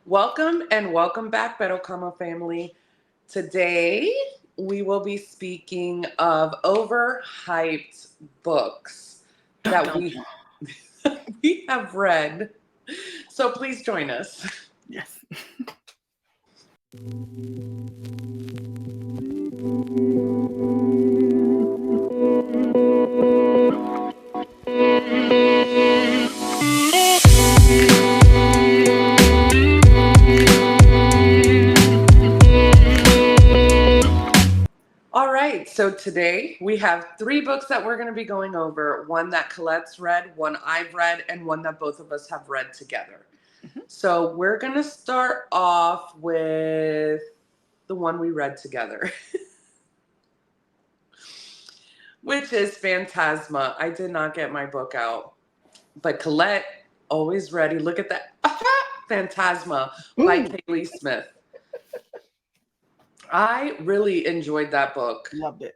Welcome back, Betocama family. Today we will be speaking of overhyped books Dun, that dun. we have read. So please join us. Yes. All right, so today we have three books that we're going to be going over. One that Colette's read, one I've read, and one that both of us have read together. Mhm. So we're going to start off with the one we read together, which is Phantasma. I did not get my book out, but Colette, always ready. Look at that. Phantasma by Ooh, Kaylee Smith. I really enjoyed that book. loved it.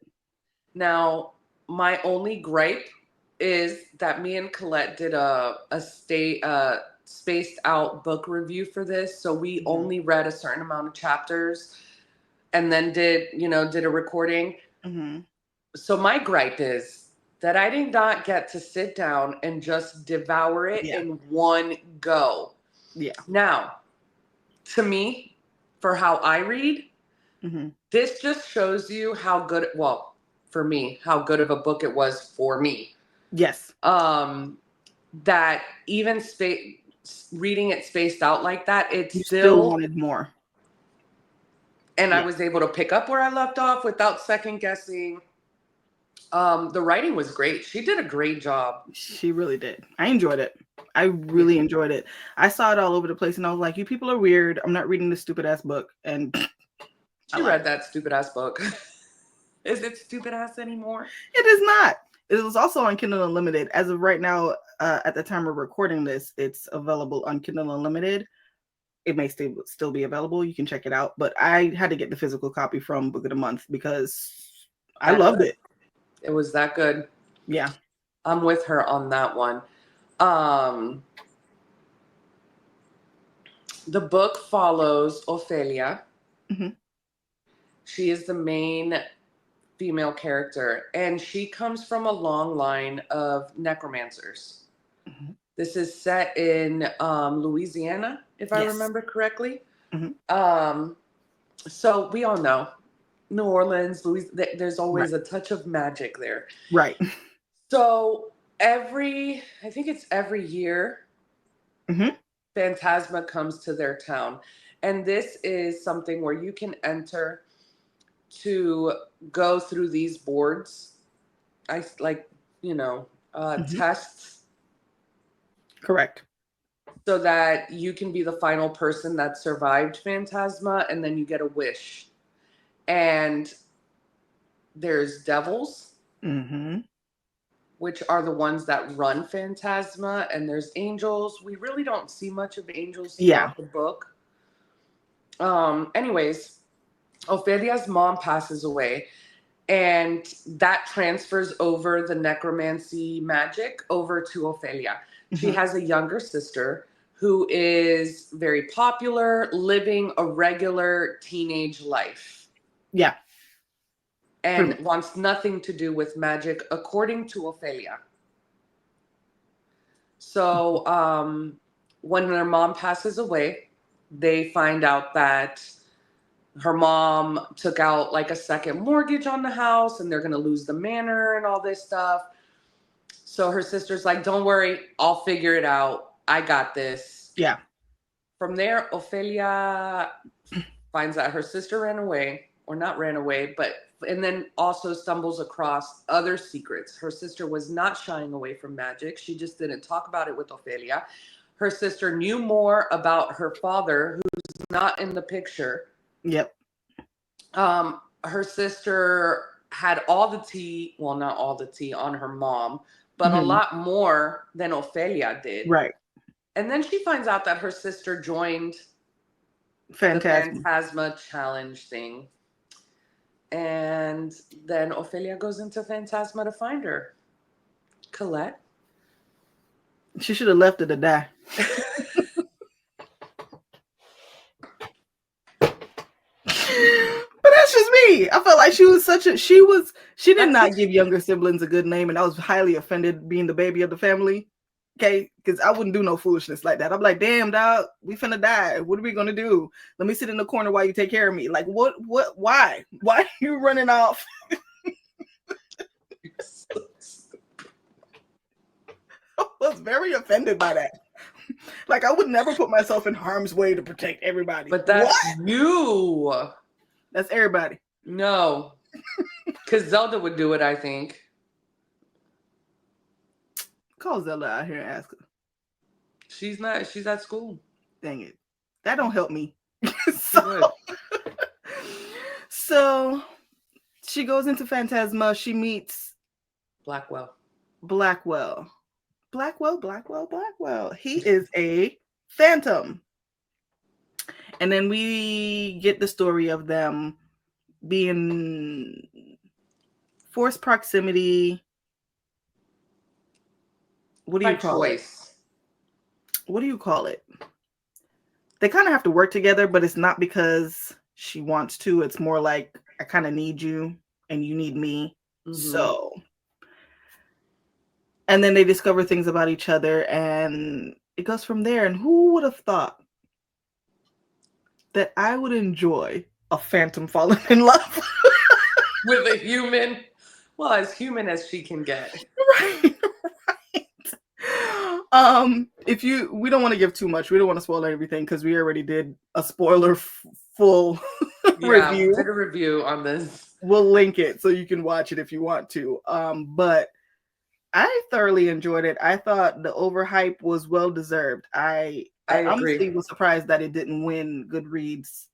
Now, my only gripe is that me and Colette did a spaced out book review for this, so we Mhm. only read a certain amount of chapters and then did a recording. Mhm. So my gripe is that I did not get to sit down and just devour it Yeah. in one go. Yeah. Now, to me, for how I read, Mhm. this just shows you how good, well, for me, how good of a book it was for me. Yes. That even reading it spaced out like that, it's You still still, wanted more. and I Yeah. was able to pick up where I left off without second guessing. The writing was great. She did a great job. She really did. I enjoyed it. I Yeah. really enjoyed it. I saw it all over the place and I was like, you people are weird. I'm not reading this stupid ass book. And I She laughed. read that stupid ass book. Is it stupid ass anymore? It is not. It was also on Kindle Unlimited. As of right now, at the time of recording this, it's available on Kindle Unlimited. It may still be available. You can check it out. But I had to get the physical copy from Book of the Month because I That loved good. it. It was that good. Yeah. I'm with her on that one. Um, the book follows Ophelia. Hmm. She is the main female character, and she comes from a long line of necromancers. Hmm. This is set in Louisiana, if I Yes. remember correctly. Hmm. Um, so we all know New Orleans, there's Right. always a touch of magic there. Right. So I think it's every year, Hmm. Phantasma comes to their town. And this is something where you can enter to go through these boards. I like, Hmm. tests Correct. so that you can be the final person that survived Phantasma, and then you get a wish. And there's devils, Hmm. which are the ones that run Phantasma, and there's angels. We really don't see much of angels Yeah. throughout the book. Anyways, Ophelia's mom passes away, and that transfers over the necromancy magic over to Ophelia. She Hmm. has a younger sister who is very popular, living a regular teenage life, Yeah. Pretty and much. wants nothing to do with magic, according to Ophelia. So, when their mom passes away, they find out that her mom took out like a second mortgage on the house and they're going to lose the manor and all this stuff. So her sister's like, don't worry, I'll figure it out. I got this. Yeah. From there, Ophelia finds out her sister ran away, or not ran away, and then also stumbles across other secrets. Her sister was not shying away from magic. She just didn't talk about it with Ophelia. Her sister knew more about her father, who's not in the picture. Yep. Her sister had all the tea, well, not all the tea on her mom, but a Hmm. lot more than Ophelia did. Right. And then she finds out that her sister joined the Phantasm. Phantasma challenge thing. And then Ophelia goes into Phantasma to find her. Colette? She should have left her to die. that's just me. I felt like she did That's not what give younger siblings a good name, and I was highly offended being the baby of the family. Okay, because I wouldn't do no foolishness like that. I'm like, damn, dog, we finna die. What are we gonna do? Let me sit in the corner while you take care of me. Like, what, why? Why are you running off? I was very offended by that. Like, I would never put myself in harm's way to protect everybody. But What? that's you. That's everybody. No. Because Zelda would do it, I think. Call Zelda out here and ask her. She's not. She's at school. Dang it. That don't help me. She would. So she goes into Phantasma. She meets Blackwell. Blackwell. He is a phantom. And then we get the story of them being forced proximity. What do you call it? What do you call it? They kind of have to work together, but it's not because she wants to. It's more like, I kind of need you and you need me. Mm-hmm. So, and then they discover things about each other and it goes from there. And who would have thought that I would enjoy a phantom falling in love with a human? Well, as human as she can get. Right. We don't want to give too much. We don't want to spoil everything because we already did a spoiler full review. We did a review on this. We'll link it so you can watch it if you want to. But I thoroughly enjoyed it. I thought the overhype was well deserved. I honestly was surprised that it didn't win Goodreads.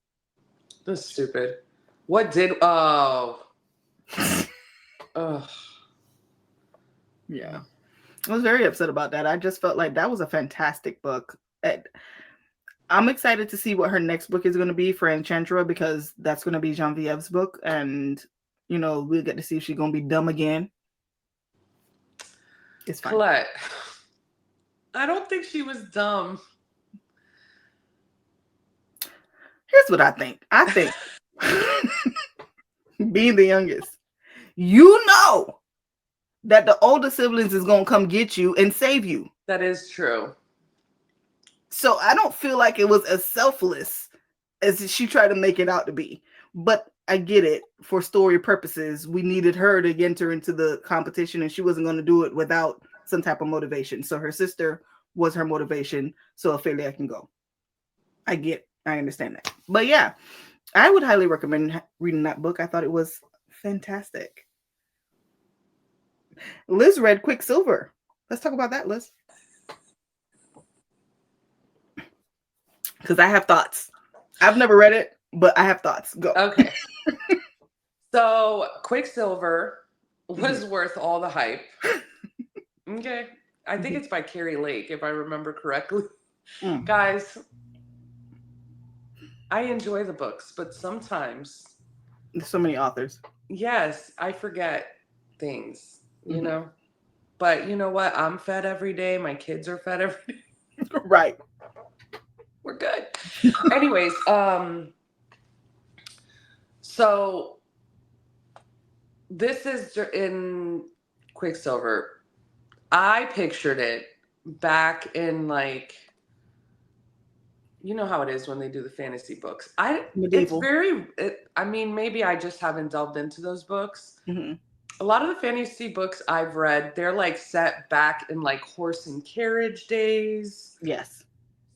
That's stupid. What did? Oh. Ugh. Yeah. I was very upset about that. I just felt like that was a fantastic book. I'm excited to see what her next book is going to be for Enchantra, because that's going to be Genevieve's book. And, we'll get to see if she's going to be dumb again. It's fine. Colette, I don't think she was dumb. Here's what I think. I think, being the youngest, that the older siblings is going to come get you and save you. That is true. So I don't feel like it was as selfless as she tried to make it out to be. But I get it. For story purposes, we needed her to enter into the competition, and she wasn't going to do it without some type of motivation. So her sister was her motivation, so Ophelia can go. I understand that. But yeah, I would highly recommend reading that book. I thought it was fantastic. Liz read Quicksilver. Let's talk about that, Liz. Because I have thoughts. I've never read it, but I have thoughts. Go. Okay. So Quicksilver was worth all the hype. Okay. I think it's by Carrie Lake, if I remember correctly. Guys, I enjoy the books, but sometimes there's so many authors. Yes, I forget things. But you know what? I'm fed every day. My kids are fed every day. Right. We're good. Anyways, so this is in Quicksilver. I pictured it back in you know how it is when they do the fantasy books. Medieval. Maybe I just haven't delved into those books. Mm-hmm. A lot of the fantasy books I've read, they're set back in horse and carriage days. Yes.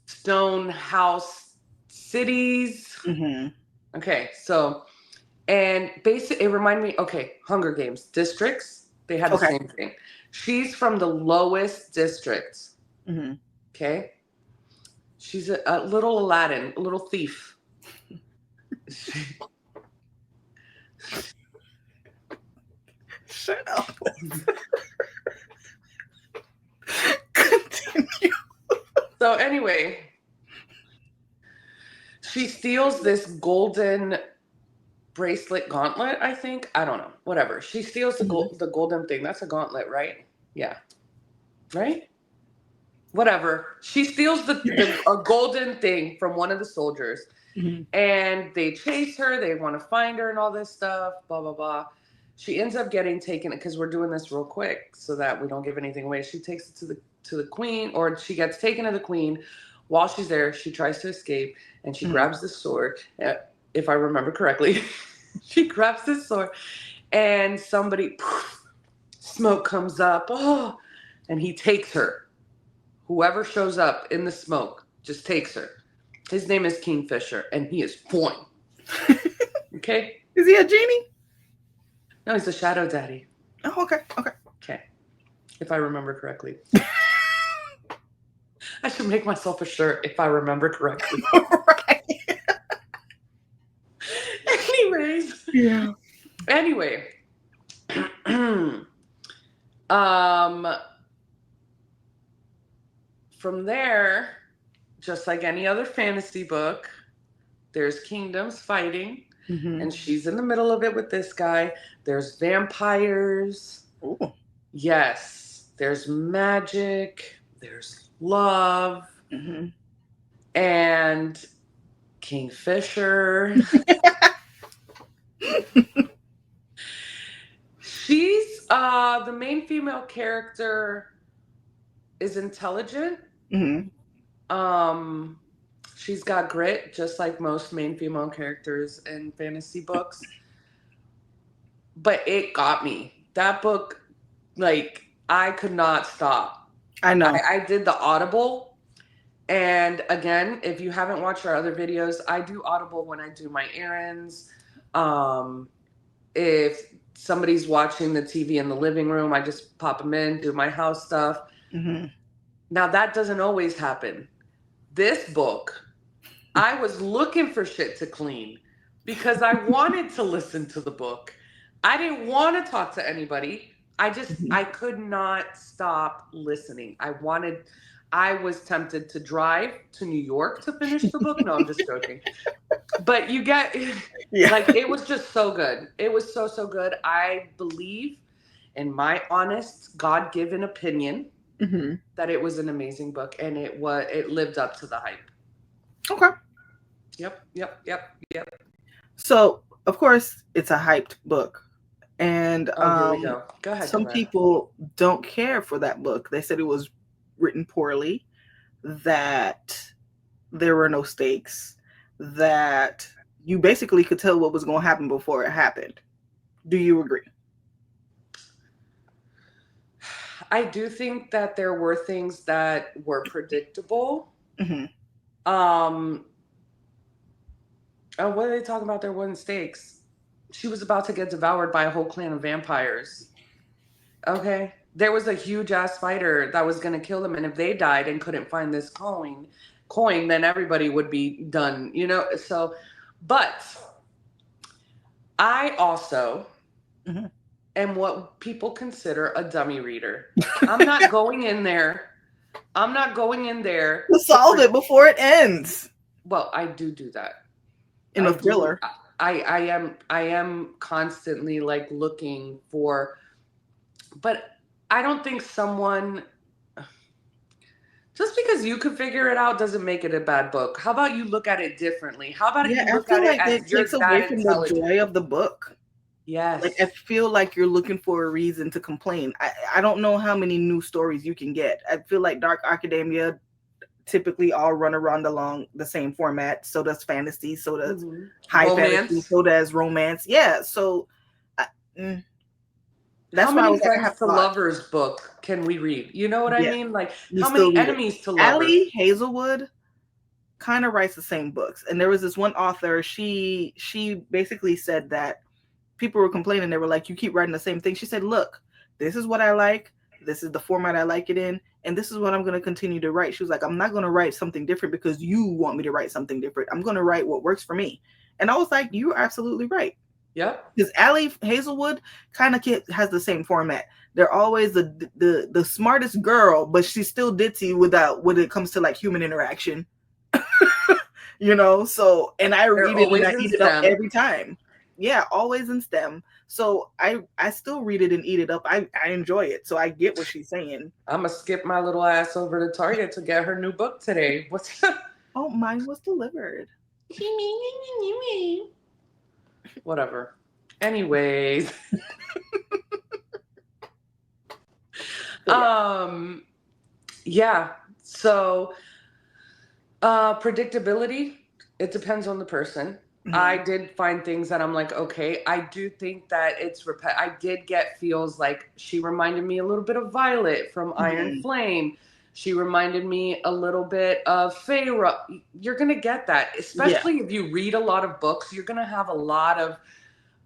Stone house cities. Mm-hmm. Okay, so, and basically it reminded me, Hunger Games districts, they had the same thing. She's from the lowest district. Mm-hmm. Okay. She's a little Aladdin, a little thief. Shut up. Continue. So anyway, she steals this golden bracelet gauntlet, I think. I don't know. Whatever. She steals the golden thing. That's a gauntlet, right? Yeah. Right? whatever. She steals a golden thing from one of the soldiers, Mm-hmm. and they chase her. They want to find her and all this stuff. Blah blah blah. She ends up getting taken because we're doing this real quick so that we don't give anything away. She takes it to the queen, or she gets taken to the queen. While she's there, she tries to escape, and she grabs the sword. If I remember correctly, she grabs this sword, and somebody poof, smoke comes up. Oh, and he takes her. Whoever shows up in the smoke just takes her. His name is Kingfisher, and he is fine. Okay? Is he a genie? No, he's a shadow daddy. Oh, okay. Okay. If I remember correctly. I should make myself a shirt if I remember correctly. Right. Anyways. Yeah. Anyway. From there, just like any other fantasy book, there's kingdoms fighting, and she's in the middle of it with this guy. There's vampires. Ooh. Yes. There's magic. There's love. And Kingfisher. She's the main female character is intelligent. She's got grit, just like most main female characters in fantasy books. But it got me. That book, like, I could not stop. I know. I did the Audible. And again, if you haven't watched our other videos, I do Audible when I do my errands. If somebody's watching the TV in the living room, I just pop them in, do my house stuff. Now, that doesn't always happen. This book, I was looking for shit to clean because I wanted to listen to the book. I didn't want to talk to anybody. I could not stop listening. I was tempted to drive to New York to finish the book. No, I'm just joking. But you get, like, it was just so good. It was so, so good. I believe, in my honest, God-given opinion, that it was an amazing book, and it lived up to the hype. Okay. Yep. So, of course, it's a hyped book. And here we go. Go ahead. Some people don't care for that book. They said it was written poorly, that there were no stakes, that you basically could tell what was going to happen before it happened. Do you agree? I do think that there were things that were predictable. Oh, what are they talking about? There wasn't stakes. She was about to get devoured by a whole clan of vampires. Okay. There was a huge ass spider that was going to kill them. And if they died and couldn't find this coin, then everybody would be done, you know? So, but I also am what people consider a dummy reader. I'm not going in there. To solve it before it ends. Well, I do that. In a thriller. I am constantly like looking for, but I don't think someone, just because you could figure it out doesn't make it a bad book. How about you look at it differently? How about you look at it as you're takes away from the joy of the book. Yes. Like, I feel like you're looking for a reason to complain. I don't know how many new stories you can get. I feel like Dark Academia typically all run around along the same format. So does fantasy, so does high fantasy, so does romance. Yeah, so that's how many friends to lovers book can we read? You know what I mean? Like, how many enemies to lovers? Allie Hazelwood kind of writes the same books. And there was this one author, she basically said that people were complaining. They were like, you keep writing the same thing. She said, look, this is what I like. This is the format I like it in. And this is what I'm going to continue to write. She was like, I'm not going to write something different because you want me to write something different. I'm going to write what works for me. And I was like, you're absolutely right. Yep. Because Allie Hazelwood kind of has the same format. They're always the smartest girl, but she's still ditzy when it comes to like human interaction. You know, so, and I read it and I eat it up every time. Yeah, always in STEM. So I still read it and eat it up. I enjoy it. So I get what she's saying. I'm gonna skip my little ass over to Target to get her new book today. What's Oh, mine was delivered. whatever. Anyways, So yeah. um, yeah. So, predictability. It depends on the person. I Mhm. did find things that I'm like, okay. I do think that I did get feels like she reminded me a little bit of Violet from Iron Mhm. Flame. She reminded me a little bit of Feyre. You're gonna get that, Yeah. especially if you read a lot of books. You're gonna have a lot of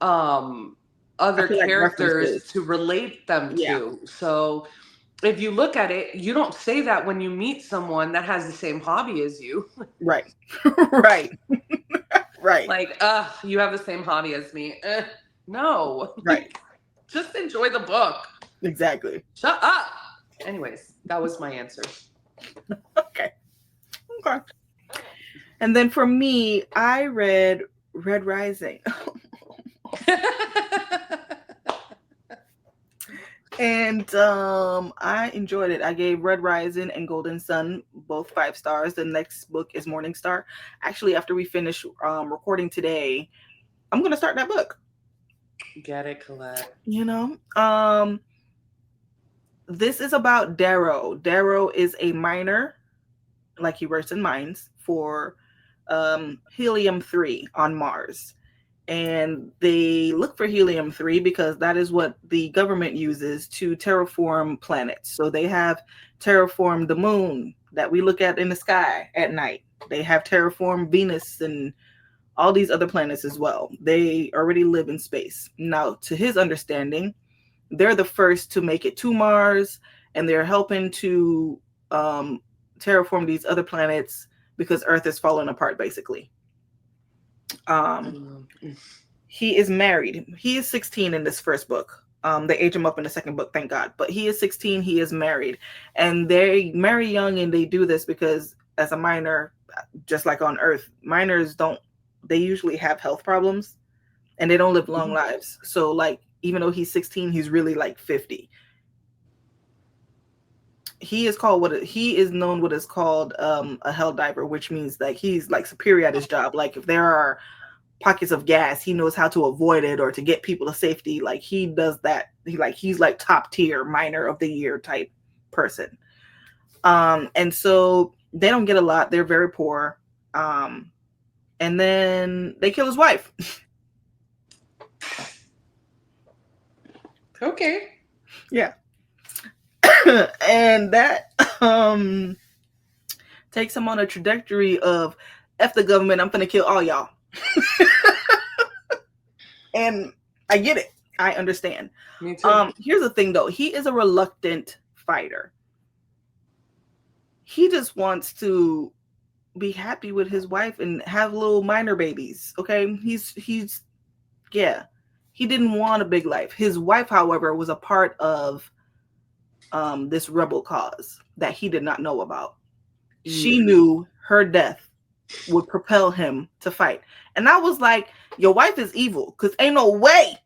um, I other feel like characters references. to relate them Yeah. to. So if you look at it, you don't say that when you meet someone that has the same hobby as you. Right. Right. Right. Like, you have the same hobby as me. No, Right. like, just enjoy the book. Exactly. Shut up. Anyways, that was my answer. Okay. Okay. And then for me, I read Red Rising. And I enjoyed it. I gave Red Rising and Golden Sun both 5 stars. The next book is Morning Star. Actually, after we finish recording today, I'm gonna start that book. Get it, Colette. You know, this is about Darrow. Darrow is a miner, like he works in mines for helium-3 on Mars. And they look for helium-3 because that is what the government uses to terraform planets. So they have terraformed the moon that we look at in the sky at night. They have terraformed Venus and all these other planets as well. They already live in space. Now, to his understanding, they're the first to make it to Mars, and they're helping to um, terraform these other planets because Earth is falling apart, basically. Um, he is married. He is 16 in this first book. They age him up in the second book, thank God. But he is 16. He is married, and they marry young, and they do this because as a minor, just like on Earth, minors don't. They usually have health problems, and they don't live long Mhm. lives. So, like, even though he's 16, he's really like 50. He is called what he is known what is called a hell diver, which means like he's like superior at his job. Like if there are pockets of gas, he knows how to avoid it or to get people to safety. Like he does that. He's like top tier minor of the year type person. And so they don't get a lot. They're very poor. And then they kill his wife. Okay. Yeah. And that takes him on a trajectory of F the government, I'm gonna kill all y'all. And I get it. I understand. Me too. Here's the thing though, he is a reluctant fighter. He just wants to be happy with his wife and have little minor babies. Okay. He's yeah. He didn't want a big life. His wife, however, was a part of this rebel cause that he did not know about. She Yeah. knew her death would propel him to fight. And I was like, your wife is evil because ain't no way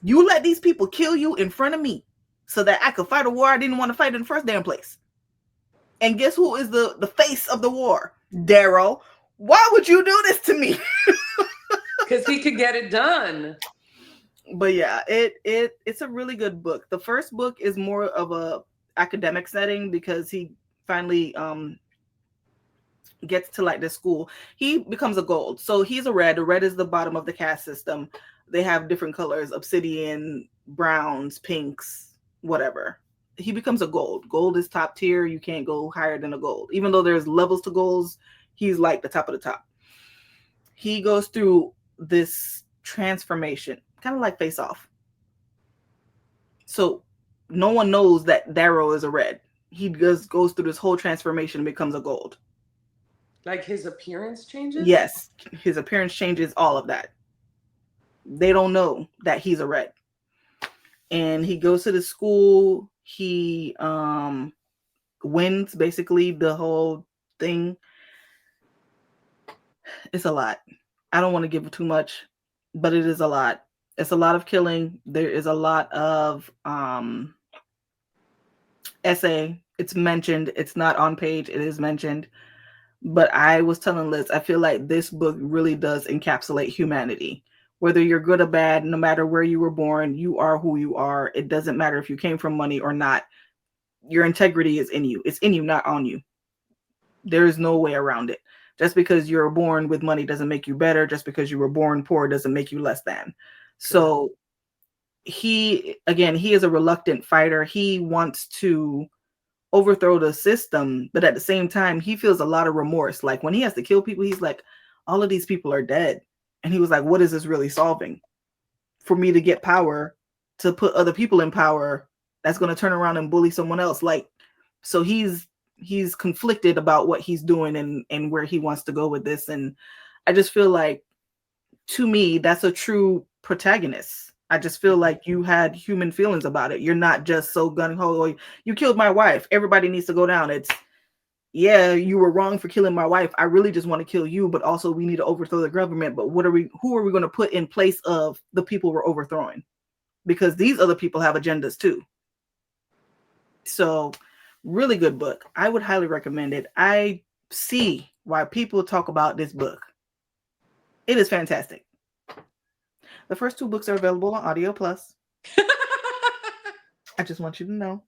you let these people kill you in front of me so that I could fight a war I didn't want to fight in the first damn place. And guess who is the face of the war? Darrow. Why would you do this to me? Because he could get it done. But yeah, it's a really good book. The first book is more of a academic setting because he finally gets to like the school. He becomes a gold. So he's a red. A red is the bottom of the caste system. They have different colors: obsidian, browns, pinks, whatever. He becomes a gold. Gold is top tier. You can't go higher than a gold. Even though there's levels to golds, he's like the top of the top. He goes through this transformation, kind of like Face Off. So no one knows that Darrow is a red. He just goes through this whole transformation and becomes a gold. Like his appearance changes. Yes, his appearance changes, all of that. They don't know that he's a red. And he goes to the school. He wins basically the whole thing. It's a lot. I don't want to give too much, but it is a lot. It's a lot of killing. There is a lot of essay. It's mentioned. It's not on page. It is mentioned. But I was telling Liz, I feel like this book really does encapsulate humanity. Whether you're good or bad, no matter where you were born, you are who you are. It doesn't matter if you came from money or not. Your integrity is in you. It's in you, not on you. There is no way around it. Just because you're born with money doesn't make you better. Just because you were born poor doesn't make you less than. So he is a reluctant fighter. He wants to overthrow the system, but at the same time, he feels a lot of remorse. Like when he has to kill people, he's like, all of these people are dead. And he was like, what is this really solving? For me to get power, to put other people in power, that's going to turn around and bully someone else. Like, so he's conflicted about what he's doing and where he wants to go with this. And I just feel like, to me, that's a true protagonist. I just feel like you had human feelings about it. You're not just so gung-ho, you killed my wife, everybody needs to go down. It's, yeah, you were wrong for killing my wife. I really just want to kill you, but also we need to overthrow the government. But who are we going to put in place of the people we're overthrowing? Because these other people have agendas too. So, really good book. I would highly recommend it. I see why people talk about this book. It is fantastic. The first 2 books are available on Audio Plus. I just want you to know.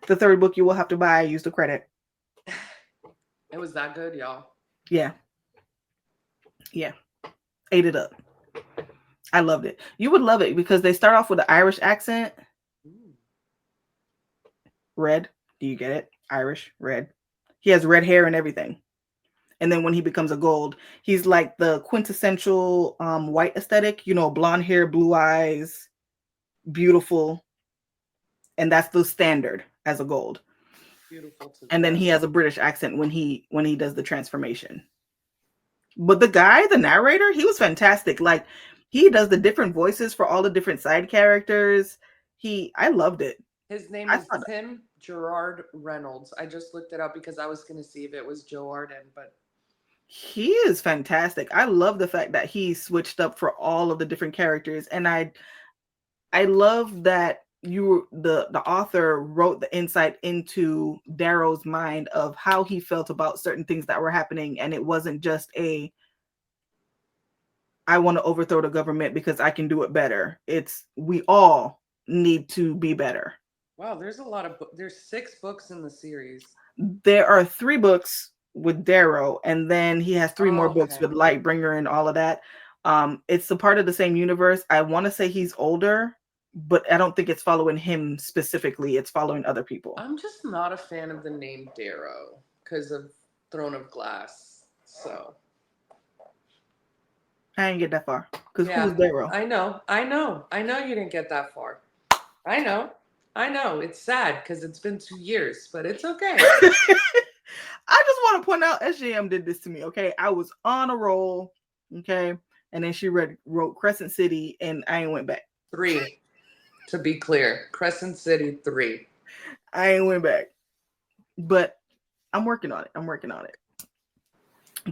The 3rd book you will have to buy. Use the credit. It was that good, y'all. Yeah. Ate it up. I loved it. You would love it because they start off with an Irish accent. Red. Do you get it? Irish, red. He has red hair and everything. And then when he becomes a gold, he's like the quintessential white aesthetic, blonde hair, blue eyes, beautiful. And that's the standard as a gold. Beautiful. And then he has a British accent when he does the transformation. But the narrator, he was fantastic. Like, he does the different voices for all the different side characters. I loved it. His name is Tim Gerard Reynolds. I just looked it up because I was going to see if it was Joe Arden, but he is fantastic. I love the fact that he switched up for all of the different characters, and I love that the author wrote the insight into Darrow's mind of how he felt about certain things that were happening, and it wasn't just I want to overthrow the government because I can do it better. It's we all need to be better. Wow, there's a lot of there's 6 books in the series. There are 3 books with Darrow, and then he has 3 more books with Lightbringer and all of that. It's a part of the same universe. I want to say he's older, but I don't think it's following him specifically. It's following other people. I'm just not a fan of the name Darrow because of Throne of Glass. So I didn't get that far. Because who's Darrow? I know you didn't get that far. I know. It's sad because it's been 2 years, but it's okay. I just want to point out SJM did this to me, okay? I was on a roll, okay? And then she wrote Crescent City, and I ain't went back. 3, to be clear. Crescent City 3. I ain't went back. But I'm working on it.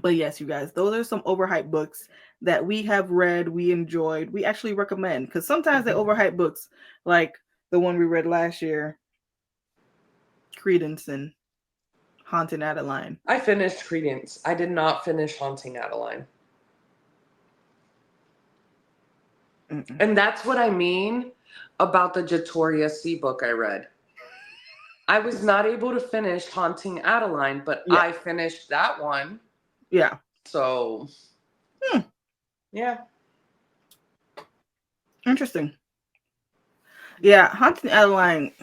But yes, you guys, those are some overhyped books that we have read, we enjoyed, we actually recommend. Because sometimes they overhype books, like the one we read last year, Credence and Haunting Adeline. I finished Credence. I did not finish Haunting Adeline. Mm-mm. And that's what I mean about the Jatoria C book I read. I was not able to finish Haunting Adeline, but I finished that one. Yeah. So, yeah. Interesting. Yeah, Haunting Adeline.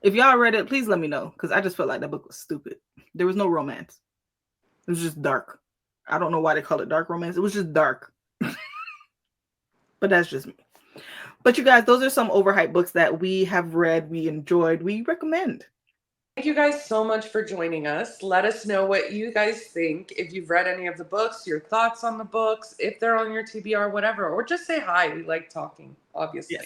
If y'all read it, please let me know, because I just felt like that book was stupid. There was no romance. It was just dark. I don't know why they call it dark romance. It was just dark. But that's just me. But you guys, those are some overhyped books that we have read, we enjoyed, we recommend. Thank you guys so much for joining us. Let us know what you guys think. If you've read any of the books, your thoughts on the books, if they're on your TBR, whatever, or just say hi. We like talking, obviously.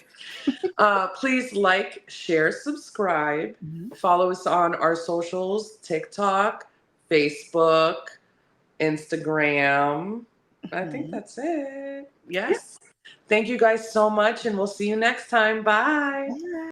Yes. Please like, share, subscribe. Mm-hmm. Follow us on our socials, TikTok, Facebook, Instagram. I think Mhm. that's it. Yes. Thank you guys so much, and we'll see you next time. Bye. Yeah.